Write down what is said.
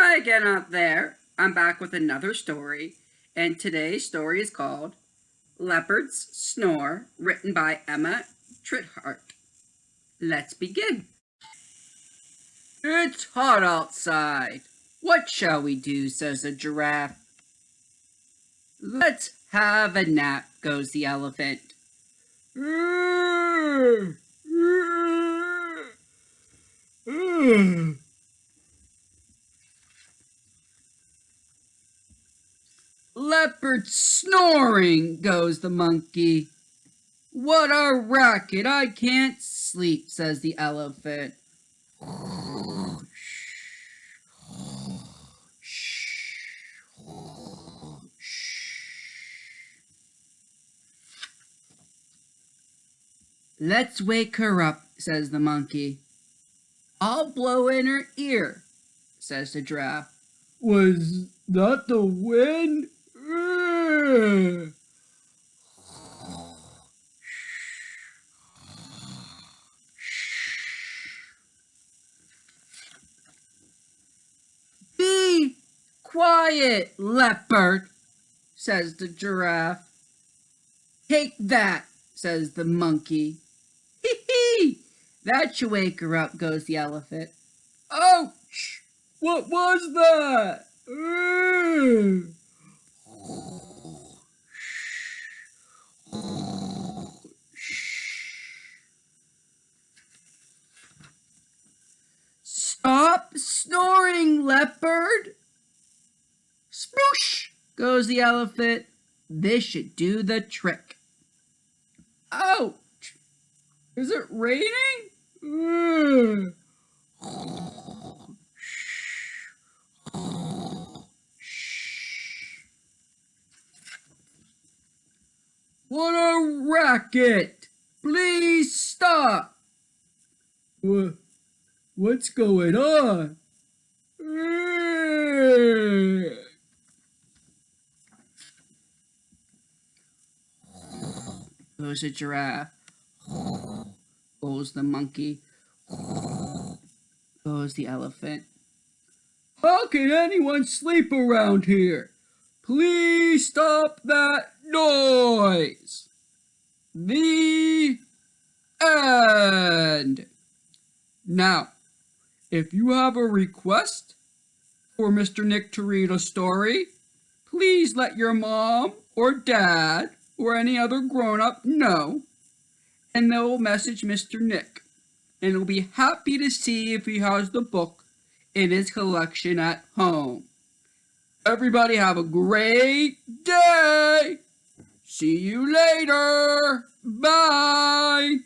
Hi again out there. I'm back with another story, and today's story is called Leopard's Snore, written by Emma Trithart. Let's begin. It's hot outside. What shall we do, says the giraffe. Let's have a nap, goes the elephant. Leopard snoring, goes the monkey. What a racket, I can't sleep, says the elephant. Let's wake her up, says the monkey. I'll blow in her ear, says the giraffe. Was that the wind? Be quiet, leopard, says the giraffe. Take that, says the monkey. Hee hee! That should wake her up, goes the elephant. Ouch! What was that? Stop snoring, leopard! Sploosh, goes the elephant. This should do the trick. Ouch! Is it raining? What a racket! Please stop! What's going on? Goes the giraffe. Goes the monkey. Goes the elephant. How can anyone sleep around here? Please stop that noise. The end. Now, if you have a request for Mr. Nick to read a story, please let your mom or dad or any other grown-up know, and they'll message Mr. Nick, and he'll be happy to see if he has the book in his collection at home. Everybody have a great day. See you later. Bye.